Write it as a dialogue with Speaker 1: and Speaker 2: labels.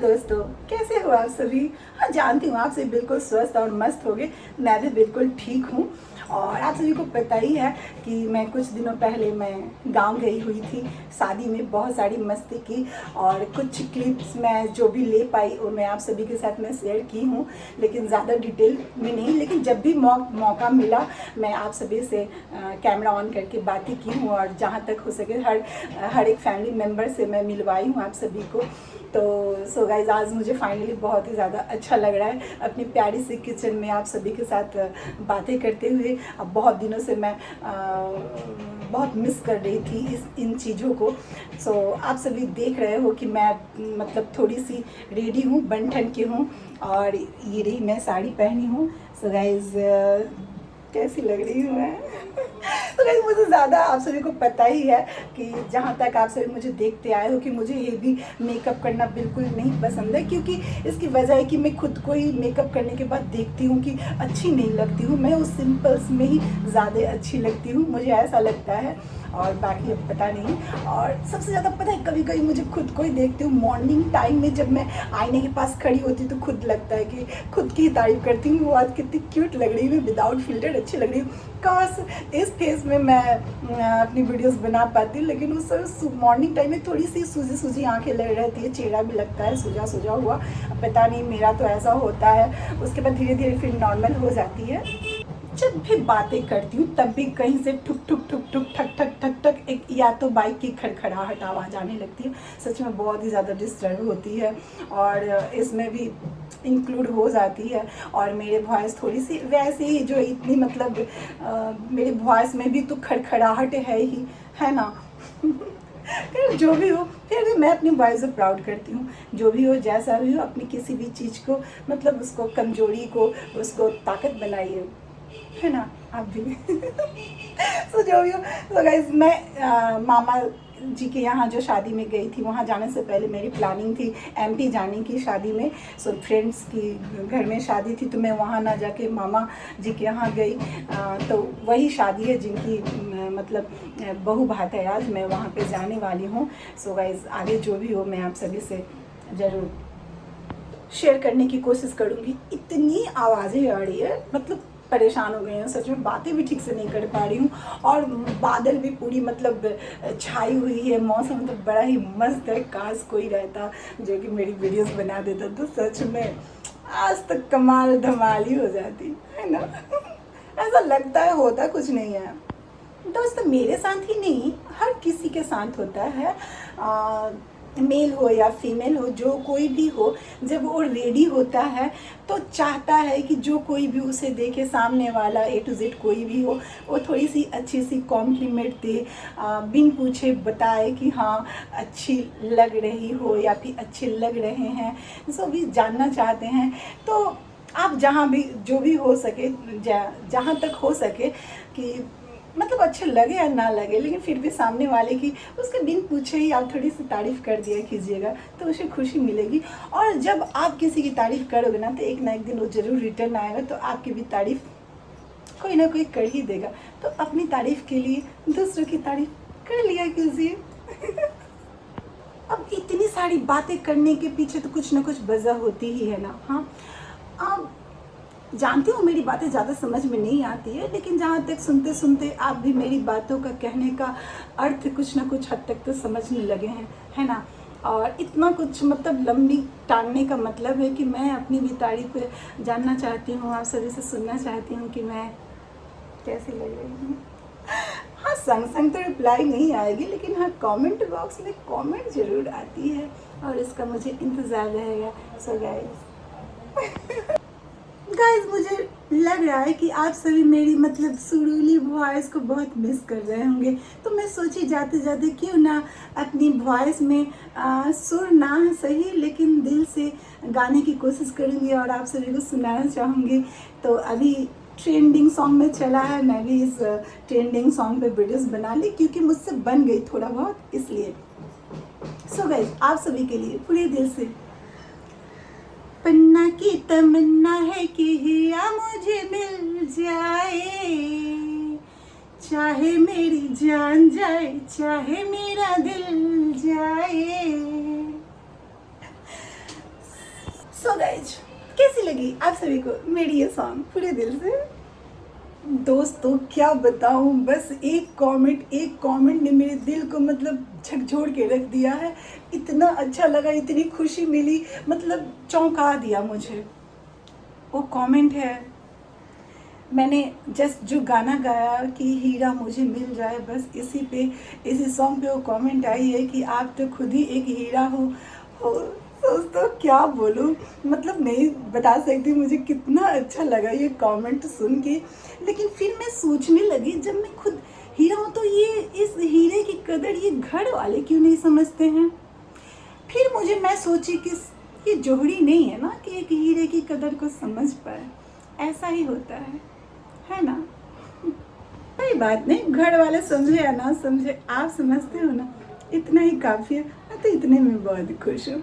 Speaker 1: दोस्तों, कैसे हो आप सभी। हाँ, जानती हूँ आप सभी बिल्कुल स्वस्थ और मस्त होगे। मैं भी बिल्कुल ठीक हूँ। और आप सभी को पता ही है कि मैं कुछ दिनों पहले मैं गांव गई हुई थी। शादी में बहुत सारी मस्ती की और कुछ क्लिप्स मैं जो भी ले पाई वो मैं आप सभी के साथ मैं शेयर की हूँ, लेकिन ज़्यादा डिटेल में नहीं। लेकिन जब भी मौका मिला मैं आप सभी से कैमरा ऑन करके बातें की हूँ और जहाँ तक हो सके हर एक फैमिली मेम्बर से मैं मिलवाई हूँ आप सभी को। तो सो गाइज, आज मुझे फाइनली बहुत ही ज़्यादा अच्छा लग रहा है अपनी प्यारी सी किचन में आप सभी के साथ बातें करते हुए। अब बहुत दिनों से मैं बहुत मिस कर रही थी इन चीज़ों को। सो आप सभी देख रहे हो कि मैं मतलब थोड़ी सी रेडी हूँ, बन ठन के हूँ और ये रही मैं साड़ी पहनी हूँ। सो गाइज, कैसी लग रही हूँ मैं। तो गाइस, मुझे ज़्यादा आप सभी को पता ही है कि जहाँ तक आप सभी मुझे देखते आए हो कि मुझे ये भी मेकअप करना बिल्कुल नहीं पसंद है, क्योंकि इसकी वजह है कि मैं खुद को ही मेकअप करने के बाद देखती हूँ कि अच्छी नहीं लगती हूँ। मैं उस सिंपल्स में ही ज़्यादा अच्छी लगती हूँ, मुझे ऐसा लगता है। और बाकी अब पता नहीं। और सबसे ज़्यादा पता है, कभी कभी मुझे खुद को ही देखती हूँ मॉर्निंग टाइम में, जब मैं आईने के पास खड़ी होती तो खुद लगता है कि खुद की ही तारीफ करती हूँ, वो आज कितनी क्यूट लग रही है, विदाउट फिल्टर अच्छी लग रही हूँ। काश इस फेस में मैं अपनी वीडियोस बना पाती, लेकिन उस मॉर्निंग टाइम में थोड़ी सी सूजी सूजी आंखें लग रहती है, चेहरा भी लगता है सूजा सूजा हुआ। पता नहीं, मेरा तो ऐसा होता है। उसके बाद धीरे धीरे फिर नॉर्मल हो जाती है। जब भी बातें करती हूँ तब भी कहीं से ठुक ठुक ठुक ठुक ठक ठक ठक ठक एक या तो बाइक की खड़खड़ाहट आवाज़ आने लगती है। सच में बहुत ही ज़्यादा डिस्टर्ब होती है और इसमें भी इंक्लूड हो जाती है। और मेरे वॉइस थोड़ी सी वैसे ही जो इतनी मतलब मेरे वॉइस में भी तो खड़खड़ाहट है ही, है ना। फिर जो भी हो, फिर भी मैं अपनी वॉइस को प्राउड करती हूँ। जो भी हो, जैसा भी हो, अपनी किसी भी चीज़ को मतलब उसको कमजोरी को उसको ताकत बनाइए, है ना आप भी। सो जो भी हो, तो गाइस, मैं मामा जी के यहाँ जो शादी में गई थी, वहाँ जाने से पहले मेरी प्लानिंग थी एमपी जाने की शादी में। सो फ्रेंड्स की घर में शादी थी तो मैं वहाँ ना जाके मामा जी के यहाँ गई। तो वही शादी है जिनकी मतलब बहू भात है, आज मैं वहाँ पे जाने वाली हूँ। सो गाइस, आगे जो भी हो मैं आप सभी से ज़रूर शेयर करने की कोशिश करूँगी। इतनी आवाज़ें आ रही है, मतलब परेशान हो गई हूँ सच में, बातें भी ठीक से नहीं कर पा रही हूँ। और बादल भी पूरी मतलब छाई हुई है, मौसम तो बड़ा ही मस्त है। काश कोई रहता जो कि मेरी वीडियोस बना देता तो सच में आज तक कमाल धमाल ही हो जाती, है ना। ऐसा लगता है होता कुछ नहीं है दोस्तों, मेरे साथ ही नहीं हर किसी के साथ होता है। मेल हो या फीमेल हो, जो कोई भी हो, जब वो रेडी होता है तो चाहता है कि जो कोई भी उसे देखे, सामने वाला ए टू जेड कोई भी हो, वो थोड़ी सी अच्छी सी कॉम्प्लीमेंट दे, बिन पूछे बताए कि हाँ अच्छी लग रही हो या फिर अच्छे लग रहे हैं, सब भी जानना चाहते हैं। तो आप जहाँ भी जो भी हो सके, जहाँ तक हो सके कि मतलब अच्छे लगे या ना लगे, लेकिन फिर भी सामने वाले की उसके बिन पूछे ही आप थोड़ी सी तारीफ़ कर दिया कीजिएगा तो उसे खुशी मिलेगी। और जब आप किसी की तारीफ़ करोगे ना एक दिन वो ज़रूर रिटर्न आएगा, तो आपकी भी तारीफ़ कोई ना कोई कर ही देगा। तो अपनी तारीफ़ के लिए दूसरों की तारीफ़ कर लिया कीजिए। अब इतनी सारी बातें करने के पीछे तो कुछ ना कुछ वजह होती ही है ना। हाँ, आप जानती हूँ मेरी बातें ज़्यादा समझ में नहीं आती है, लेकिन जहाँ तक सुनते सुनते आप भी मेरी बातों का कहने का अर्थ कुछ ना कुछ हद तक तो समझने लगे हैं, है ना। और इतना कुछ मतलब लंबी टालने का मतलब है कि मैं अपनी भी तारीफ जानना चाहती हूँ, आप सभी से सुनना चाहती हूँ कि मैं कैसी लग रही हूँ। हाँ, संग संग तो रिप्लाई नहीं आएगी, लेकिन हाँ कमेंट बॉक्स में कमेंट ज़रूर आती है और इसका मुझे इंतज़ार रहेगा। सो गाइस, मुझे लग रहा है कि आप सभी मेरी मतलब सुरीली वॉइस को बहुत मिस कर रहे होंगे, तो मैं सोची जाते जाते क्यों ना अपनी वॉइस में सुर ना सही लेकिन दिल से गाने की कोशिश करूँगी और आप सभी को सुनाना चाहूँगी। तो अभी ट्रेंडिंग सॉन्ग में चला है, मैं भी इस ट्रेंडिंग सॉन्ग पे वीडियोस बना ली क्योंकि मुझसे बन गई थोड़ा बहुत, इसलिए। सो गाइस, आप सभी के लिए पूरे दिल से पन्ना की तमन्ना है कि हिया मुझे मिल जाए, चाहे मेरी जान जाए चाहे मेरा दिल जाए। लगी आप सभी को मेरी ये सॉन्ग पूरे दिल से। दोस्तों क्या बताऊं, बस एक कमेंट ने मेरे दिल को मतलब झकझोर के रख दिया है। इतना अच्छा लगा, इतनी खुशी मिली, मतलब चौंका दिया मुझे। वो कमेंट है, मैंने जस्ट जो गाना गाया कि हीरा मुझे मिल जाए, बस इसी सॉन्ग पे वो कमेंट आई है कि आप तो खुद ही एक हीरा हो। दोस्तों क्या बोलूं, मतलब नहीं बता सकती मुझे कितना अच्छा लगा ये कमेंट सुन के। लेकिन फिर मैं सोचने लगी, जब मैं खुद हीरा हूँ तो ये इस हीरे की कदर ये घर वाले क्यों नहीं समझते हैं। फिर मैं सोची कि ये जोहरी नहीं है ना कि एक हीरे की कदर को समझ पाए, ऐसा ही होता है ना। कोई बात नहीं, घर वाले समझे या ना समझे, आप समझते हो ना, इतना ही काफ़ी है। मैं तो इतने में बहुत खुश हूँ।